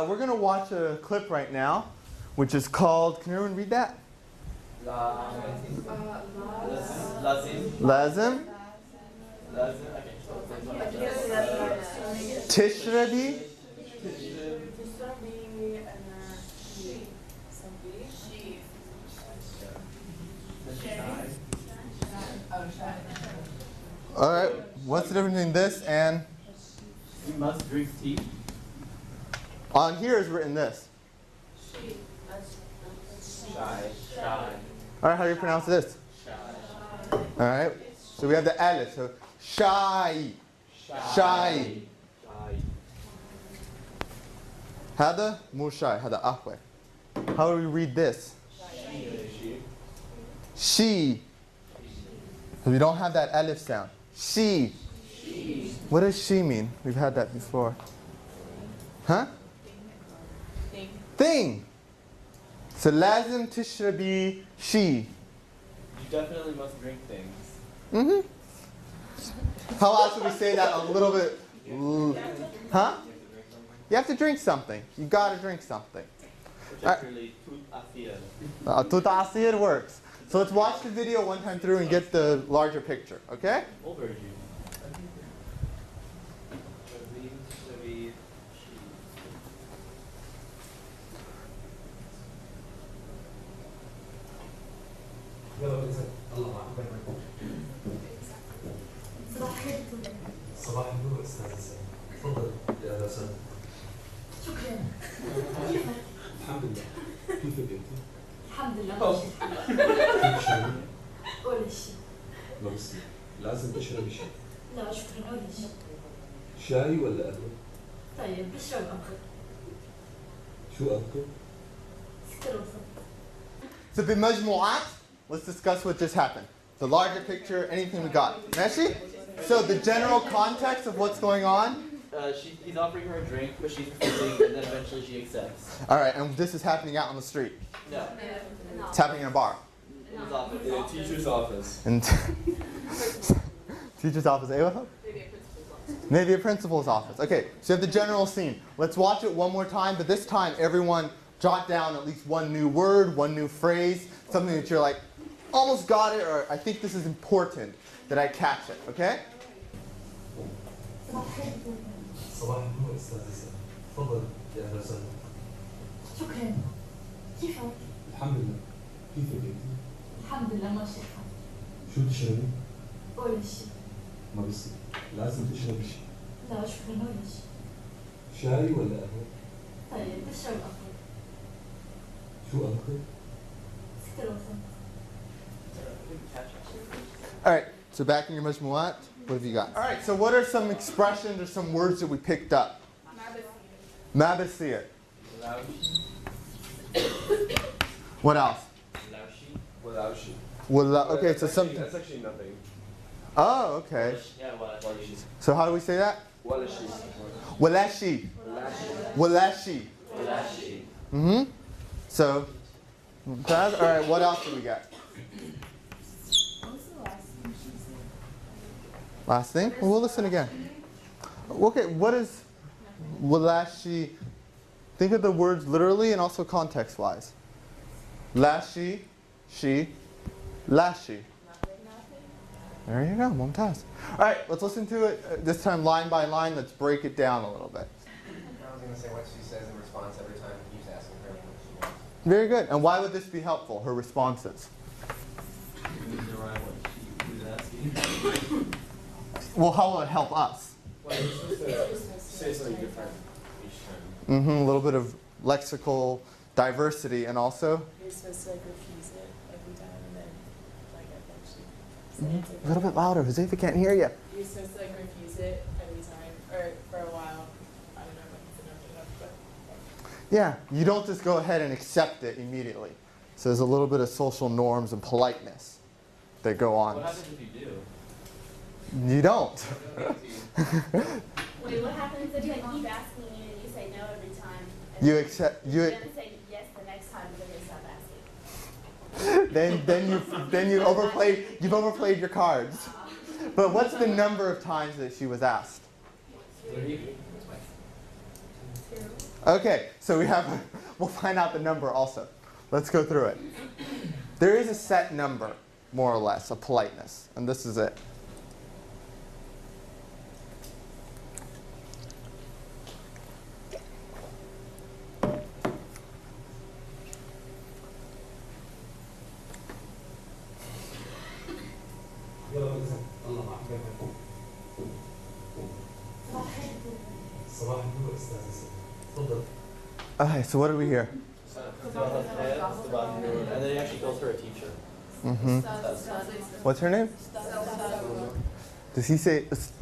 We're going to watch a clip right now, which is called, can everyone read that? Lazim. Tishrabi. Alright, what's the difference between this and? You must drink tea. On here is written this. Shy. Alright, how do you pronounce this? Alright, so we have the alif, so shy. Shy. هذا مو شاي, هذا أقوى. How do we read this? She. So we don't have that alif sound. She. What does she mean? We've had that before. Huh? Thing. So لازم تشربي she. You definitely must drink things. Mm-hmm. How else would we say that a little bit? Huh? You have to drink something. You gotta drink something. Particularly Tut asir works. So let's watch the video one time through and get the larger picture, okay? overview. صباح النور استاذ حسين. تفضل يا اهلا وسهلا. شكرا. الحمد لله. كيفك انت؟ الحمد لله. كيف شغلك؟ ولا شيء. ما بصير. لازم تشربي شيء. لا شكرا ولا شيء. شاي ولا قهوة؟ طيب بشرب أبخر. شو أبخر؟ سكر وصب. So بمجموعات, let's discuss what just happened. The larger picture, anything we got. ماشي? So the general context of what's going on. He's offering her a drink, but she's refusing, and then eventually she accepts. Alright, and this is happening out on the street. No. It's happening in a bar. In his office. In a teacher's office. And teacher's office, أيوة? Maybe a principal's office. Okay, so you have the general scene. Let's watch it one more time, but this time everyone jot down at least one new word, one new phrase, something that you're like, almost got it, or I think this is important that I catch it, okay? صباح النور استاذ حسين. تفضل يا اهلا وسهلا. شكرا. كيفك؟ الحمد لله. كيفك انت؟ الحمد لله ماشي الحال. شو تشربي؟ ولا شيء. ما بصير. لازم تشربي شيء. لا شكرا ولا شيء. شاي ولا قهوة؟ طيب بشرب أبخر. شو أبخر؟ سكر وصب. Alright, so back in your majmuat, what have you got? Alright, so what are some expressions or some words that we picked up? Mabasir. What else? Okay, so something. That's actually nothing. Oh, okay. Yeah, walashi. So how do we say that? Walashi. Walashi. Walashi. Mm-hmm. So, alright, what else do we got? Last thing? Well, we'll listen again. Okay, what is walashi? Think of the words literally and also context-wise. Lashi, she, lashi. There you go, mumtaz. All right, let's listen to it this time line by line. Let's break it down a little bit. I was going to say what she says in response every time he's asking her what she wants. Very good. And why would this be helpful, her responses? Well, how will it help us? Well, you're supposed to say something different each time. A little bit of lexical diversity and also You're supposed to like refuse it every time and then like eventually say it. a little bit louder. Huzaifa can't hear you. You're supposed to like refuse it every time or for a while. I don't know if it's enough, but Yeah, you don't just go ahead and accept it immediately. So there's a little bit of social norms and politeness that go on. What happens if you do? You don't. Wait, what happens if they keep asking you and you say no every time? And You accept you. then say yes the next time, then they stop asking. then you've overplayed your cards. But what's the number of times that she was asked? 30? Okay, so we'll find out the number also. Let's go through it. There is a set number, more or less, of politeness, and this is it. الله معك. صباح النور أستاذ تفضل. Okay, so what do we hear? And then he actually calls her a teacher. Mm-hmm. What's her name? Does he say? Let's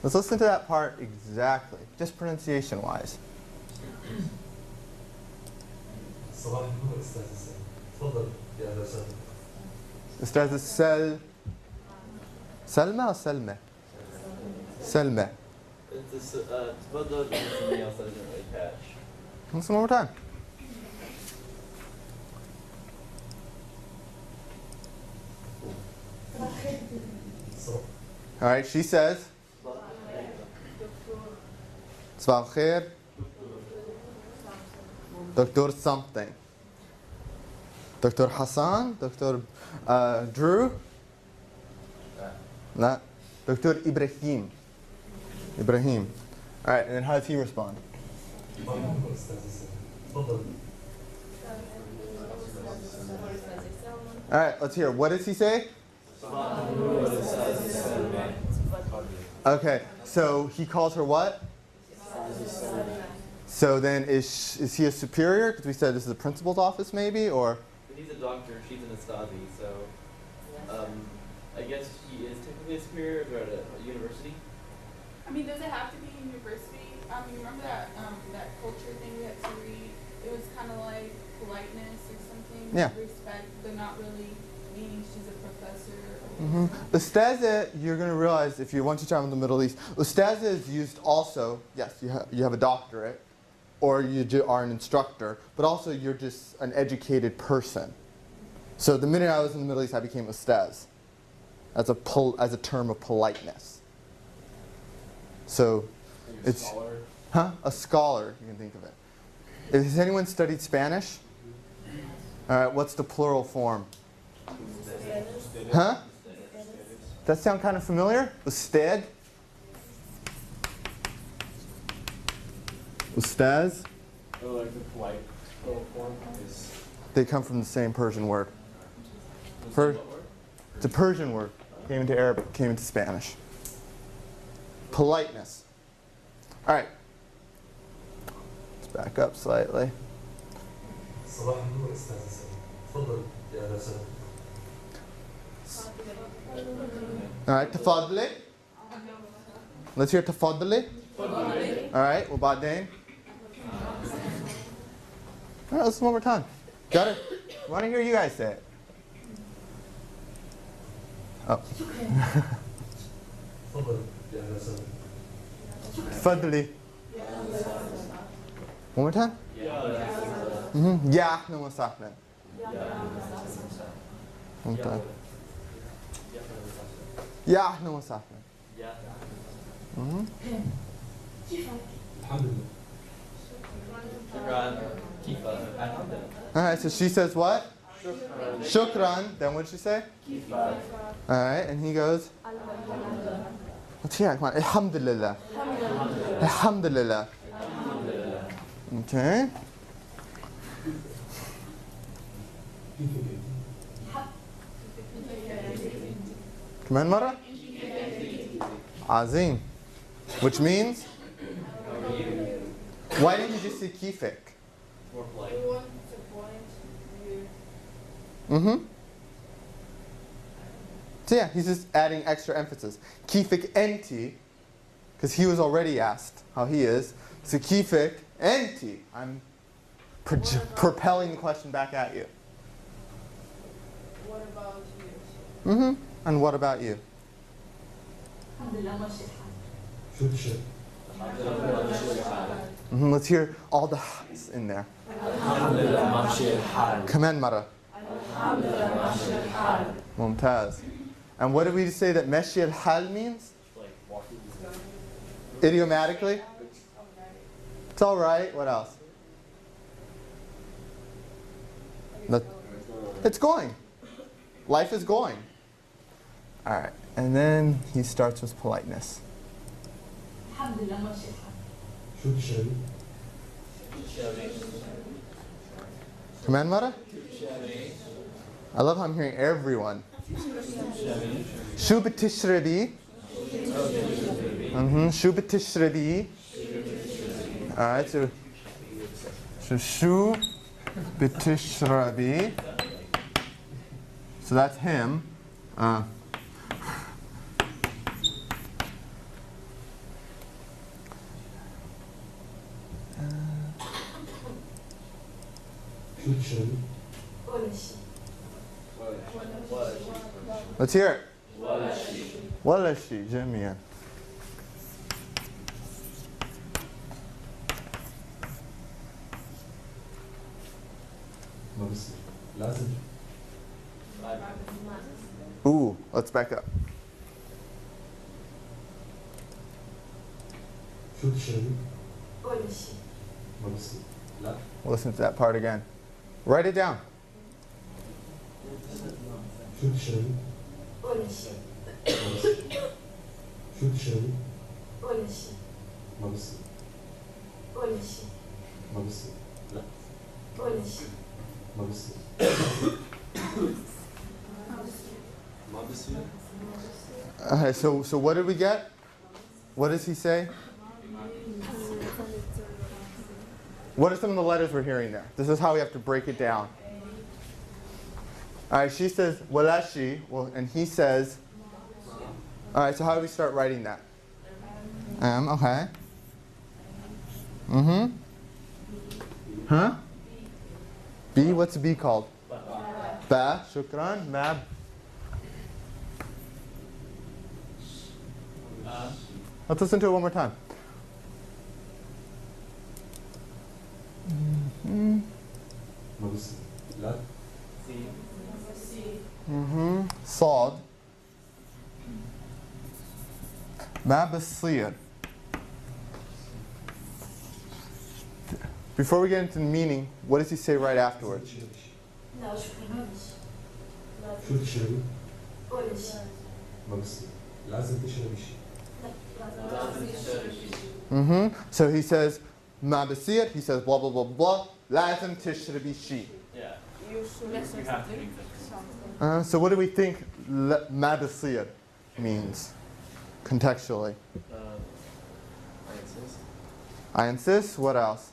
listen to that part exactly, just pronunciation-wise. صباح النور أستاذ تفضل يا أهلا وسهلا. أستاذ سلمى or سلمى? سلمى. It's تفضل and something else that I didn't really catch. Listen one more time. All right, she says, صباح الخير. Dr. something. Dr. Hassan, Dr. Drew. No. Dr. Ibrahim. Ibrahim. All right, and then how does he respond? صباح النور أستاذ تفضل. All right, let's hear. What does he say? Okay, so he calls her what? So then is he a superior? Because we said this is the principal's office maybe, or? But he's a doctor, she's an Ustazi, so I guess he is technically a superior if they're at a university. I mean, does it have to be university? You remember that that culture thing we had to read? It was kind of like politeness or something. Yeah. Respect, but not really meaning she's a professor. Mm-hmm. Ustaza, you're going to realize if you once you travel in the Middle East, Ustaza is used also. Yes, you have a doctorate, or you are an instructor, but also you're just an educated person. So the minute I was in the Middle East, I became Ustaz, as a term of politeness. So it's a scholar. You can think of it. Has anyone studied Spanish? All right, what's the plural form? Huh? That sound kind of familiar? Usted? Ustaz? Oh, like the polite form is. They come from the same Persian word. It's a Persian word. Came into Arabic, came into Spanish. Politeness. All right. Let's back up slightly. صباح النور أستاذ تفضل يا أهلا وسهلا. All right, تفضلي. Let's hear تفضلي. All right, وبعدين. All right, let's one more time. Got it? I want to hear you guys say it. Oh. تفضل يا أهلا وسهلا. تفضلي. One more time. يا أهلا وسهلا. One time. يا أهلا وسهلا. الحمد لله. Shukran, Kifa, Alhamdulillah. All right, so she says what? Shukran. Then what did she say? All right, and he goes? Let's hear it. Come on. Alhamdulillah. Alhamdulillah. Okay. كمان مرة. عظيم. Which means? Why didn't you just say kifik? More polite. Mm-hmm. So yeah, he's just adding extra emphasis. Kifik enti, because he was already asked how he is. So kifik enti. I'm propelling the question back at you. What about you? Mm-hmm. And what about you? الحمد لله ماشي الحال. شو الشيء؟ Mm-hmm. Let's hear all the h's in there. كمان مرة. ممتاز. And what did we say that meshi al-hal means? Like walking. Idiomatically? It's all right. What else? It's going. Life is going. All right. And then he starts with politeness. الحمد لله ماشي الحال. شو تشتري؟ Command Mara? I love how I'm hearing everyone. Shu b'tishrabi. Shu b'tishrabi. All right, so shu b'tishrabi. So that's him. شو تشتري؟ ولا شيء. Let's hear it. ولا شيء جميعا. ما بصير لازم Ooh, let's back up. شو تشتري؟ ولا شيء. ما بصير لا Listen to that part again. Write it down. شو تشتري؟ ولا شيء. ما بصير شو تشتري؟ ولا شيء. ما بصير ولا شيء. ما بصير لا ولا شيء. ما بصير ما بصير Okay, so what did we get? What does he say? What are some of the letters we're hearing there? This is how we have to break it down. All right, she says walashi, well, and he says. All right, so how do we start writing that? Okay. Huh? B, what's B called? Ba, shukran, mab. Let's listen to it one more time. ما بصير لا صاد ما بصير. Before we get into the meaning, what does he say right afterwards? لا شكرا ولا شيء. شو تشتري؟ ولا شيء. ما بصير لازم تشربي شيء So he says ما بصير, he says blah blah blah blah. لازم تشربي شيء. Yeah. You have to. So what do we think ما بصير means contextually? I insist. I insist. What else?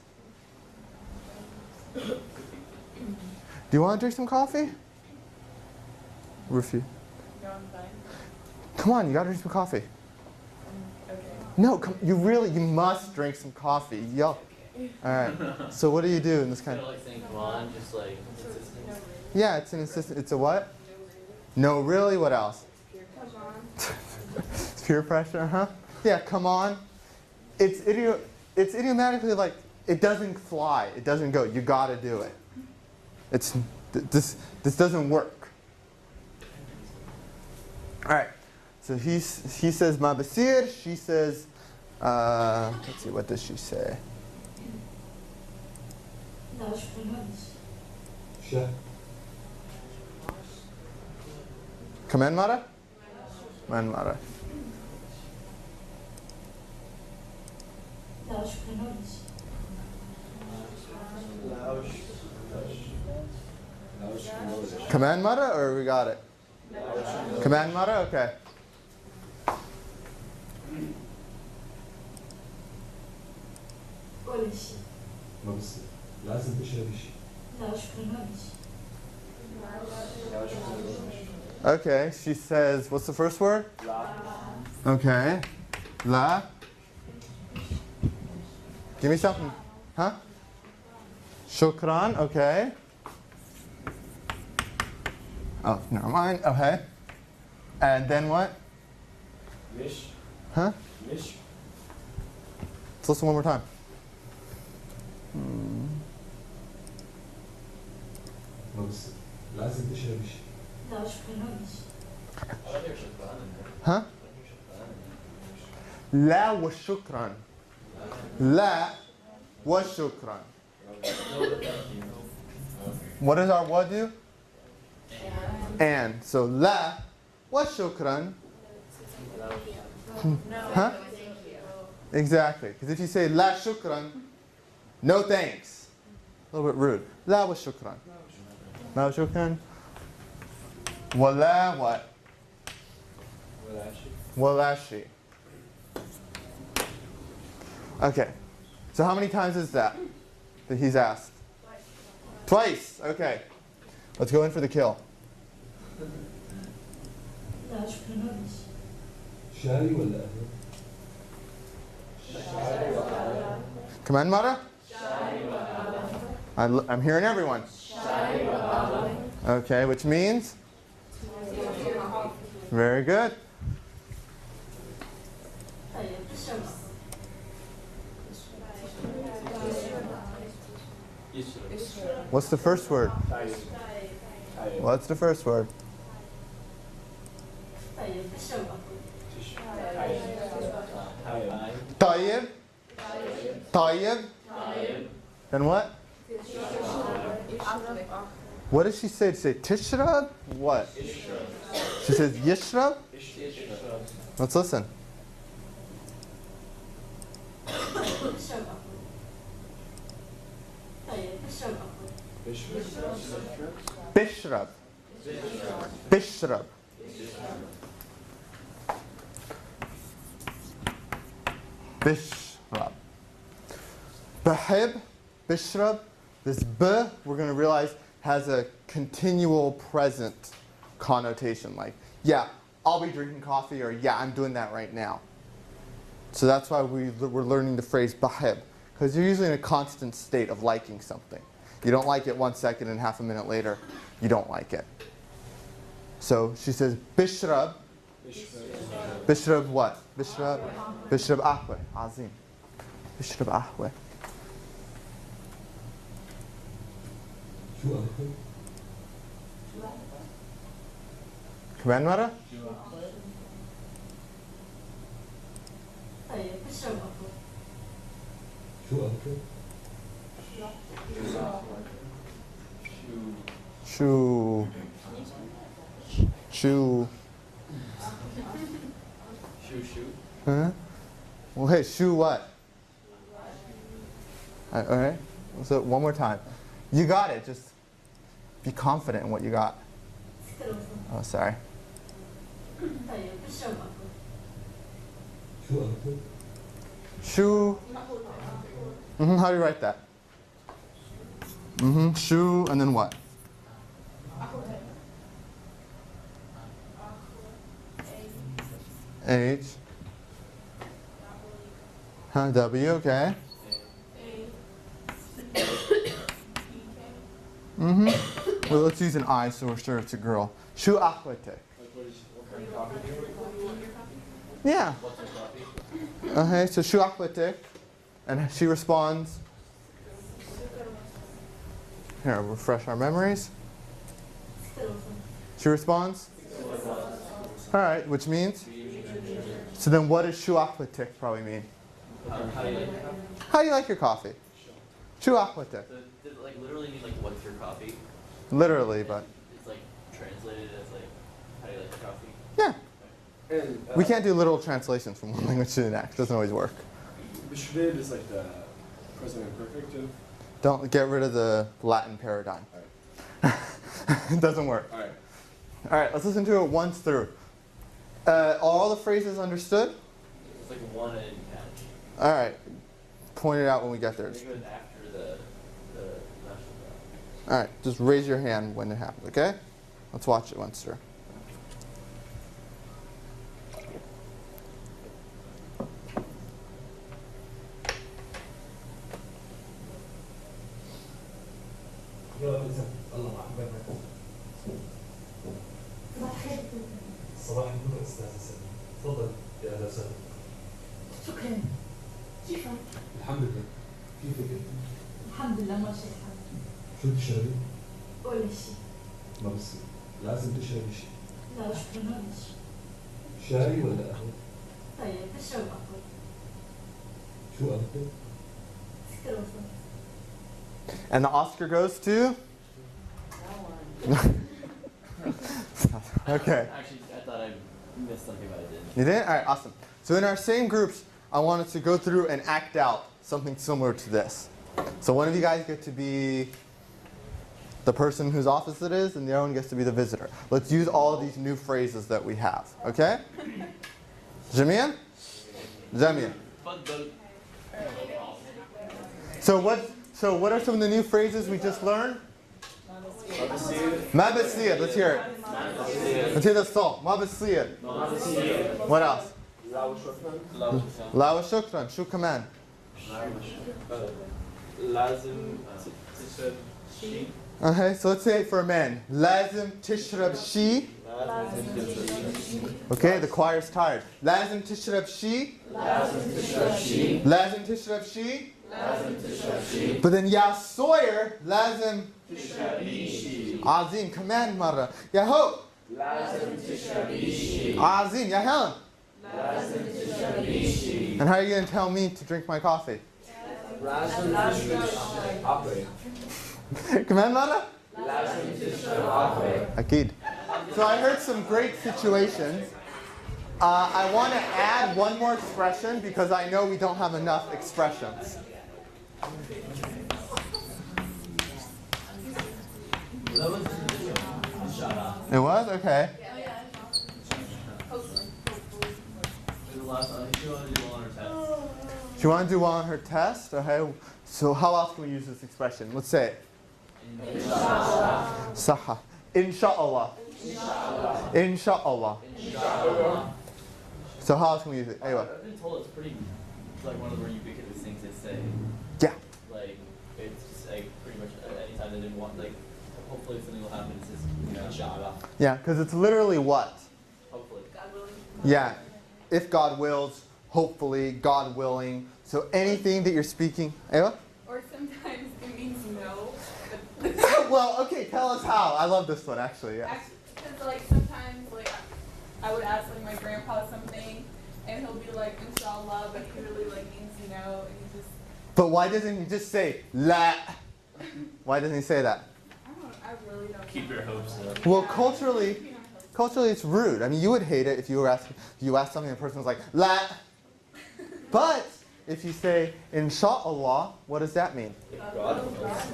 Do you want to drink some coffee? Refuse. Come on, you got to drink some coffee. No, you must drink some coffee. Yo. All right. So what do you do in this kind Kind of? of like saying come on, just like insistence. Yeah, it's an insistence. It's a what? No, really. What else? It's peer pressure, huh? Yeah, come on. It's idiomatically like it doesn't fly. It doesn't go. You got to do it. This doesn't work. All right. So he says ma basir. She says, let's see, what does she say? لا شكرا ولا شيء. شا كمان مرة؟ كمان مرة. لا شكرا ولا شيء. كمان مرة, or we got it? كمان مرة? Okay. ولا شيء. ما بصير لازم تشربي شيء لا شكرا ولا شيء. Okay, she says, what's the first word? Okay. La. Give me something. Huh? Shukran, okay. Oh, never mind. Okay. And then what? ليش؟ Huh? ليش؟ Let's listen one more time. ما بصير لازم تشربي شيء لا شكرا ولا شيء. I think there's shukran in there. Huh? I think there's shukran in there. لا وشكرا. لا وشكرا. No, thank you. What does our what do? And. So لا وشكرا. Huh? Exactly. Because if you say لا شكرا, no thanks. A little bit rude. لا وشكرا. لا وشكرا. ولا what? ولا شيء. Okay. So how many times is that he's asked? Twice. Okay. Let's go in for the kill. لا شكرا ليش. شاي ولا قهوة؟ كمان مرة? I'm hearing everyone. Okay, which means? Very good. طيب الشمس. What's the first word? What's the first word? طيب الشمس. طيب. طيب. Then what? What does she say? Did she say tishrab? What? She says yishrab? Let's listen. الشمس. طيب الشمس. Bishrab. Bishrab. Bishrab. Bahib, bishrab. This b, we're going to realize, has a continual present connotation. Like, yeah, I'll be drinking coffee, or yeah, I'm doing that right now. So that's why we're learning the phrase bahib, because you're usually in a constant state of liking something. You don't like it 1 second, and half a minute later, you don't like it. So she says, bishrab. Bishrab what? Bishrab ahwe. Azim. Bishrab ahwe. شو أكل؟ كمان مرة? طيب الشمس. شو أكل؟ Shoo. Shoo. Shoo. Huh? Well, hey, shoo what? All right. So one more time. You got it. Just be confident in what you got. Oh, sorry. طيب الشمس. شو أكل؟ Shoo. How do you write that? Shoo, and then what? H. W, okay. Well, let's use an I so we're sure it's a girl. Shu akhwete. Yeah. Okay, so shu akhwete. And she responds. Here, refresh our memories. She responds? Alright, which means? So then what does shu akhwete probably mean? How do you like your coffee? Shu akhwete. Does it like literally mean like what's your coffee? Literally, but It's like translated as like how do you like your coffee? yeah. And We can't do literal translations from one language to the next. Doesn't always work. Bishved is like the present imperfect of. Don't get rid of the Latin paradigm. It doesn't work. All right. All right, let's listen to it once through. Are all the phrases understood? It's like one and catch. All right. Point it out when we get there. I think it goes after the national flag. All right, just raise your hand when it happens, okay? Let's watch it once through. يلا بإذن الله أحبابنا. صباح النور أستاذ سلمى. تفضل يا أهلا وسهلا. شكرا. كيفك؟ الحمد لله. كيفك أنت؟ الحمد لله ماشي الحال. شو تشربي؟ ولا شيء. ما بصير. لازم تشربي شيء. لا شكرا ليش. شاي ولا قهوة؟ طيب الشمس. شو أكل؟ And the Oscar goes to? Okay. Actually, I thought I missed something, but I didn't. You did? All right, awesome. So in our same groups, I wanted to go through and act out something similar to this. So one of you guys get to be the person whose office it is, and the other one gets to be the visitor. Let's use all of these new phrases that we have, okay? Jamian? Jamian. So what are some of the new phrases we just learned? ما بصير. Let's hear it. Let's hear the song. ما بصير. What else? لا وشكرا. شو كمان? لازم تشرب شيء. Okay, so let's say it for a man. لازم تشرب شيء. Okay, the choir's tired. لازم تشرب شيء. لازم تشرب شيء. But then يا Sawyer لازم عظيم كمان مرة. يا هو عظيم. يا Helen. And how are you going to tell me to drink my coffee? كمان مرة? أكيد. So I heard some great situations. I want to add one more expression because I know we don't have enough expressions. It was? Okay. She want to do well on her test? Okay. So how else can we use this expression? Let's say it. Saha. Inshallah. Inshallah. So how else can we use it? Anyway. I've been told it's like one of the more ubiquitous things they say. Yeah. Like, it's just like pretty much anytime they didn't want, like, hopefully something will happen, it's just, inshallah. Yeah, because it's literally what? Hopefully. God willing. Yeah. If God wills, hopefully, God willing. So anything that you're speaking. Ava? Or sometimes it means no. Well, okay, tell us how. I love this one, actually, yeah. Because, like, sometimes, like, I would ask, like, my grandpa something, and he'll be like, inshallah, but he really, like, means no, and he just... But why doesn't he just say, la? Why doesn't he say that? I really don't Keep know. your hopes up. Well, culturally it's rude. I mean, you would hate it if you asked something and the person was like, la. But if you say, inshallah, what does that mean?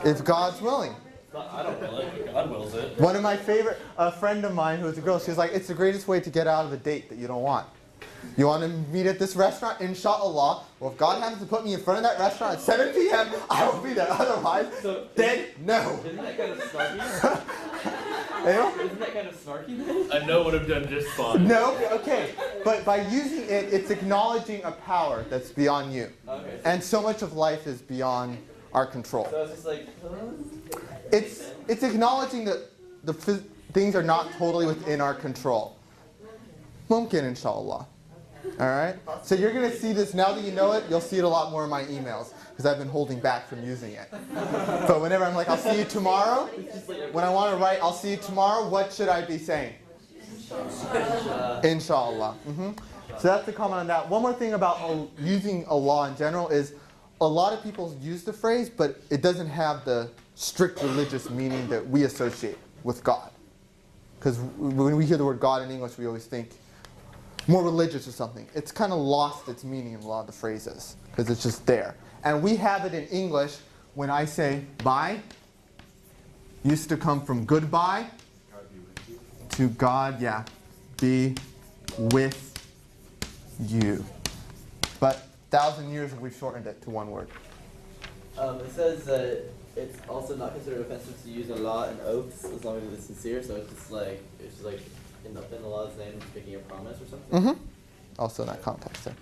If God's willing. I don't will it, but God wills it. One of my favorite, a friend of mine who was a girl, she's like, it's the greatest way to get out of a date that you don't want. You want to meet at this restaurant? Inshallah. Well, if God happens to put me in front of that restaurant at 7 p.m., I will be there. Otherwise, then no. Isn't that kind of snarky? Anyway? Isn't that kind of snarky then? I know would have done just fine. No? Okay. But by using it, it's acknowledging a power that's beyond you. Okay. And so much of life is beyond our control. So it's just like, It's acknowledging that the things are not totally within our control. Mumkin, inshallah. All right? So you're going to see this, now that you know it, you'll see it a lot more in my emails, because I've been holding back from using it. But whenever I'm like, I'll see you tomorrow, when I want to write, I'll see you tomorrow, what should I be saying? Inshallah. So that's the comment on that. One more thing about using Allah in general is a lot of people use the phrase, but it doesn't have the strict religious meaning that we associate with God. Because when we hear the word God in English, we always think more religious or something. It's kind of lost its meaning in a lot of the phrases, because it's just there. And we have it in English when I say bye, used to come from goodbye to God, yeah, be with you. But 1,000 years we've shortened it to one word. It says that it's also not considered offensive to use Allah and oaths as long as it's sincere. So it's just like in Allah's name, making a promise or something. Also in that context there.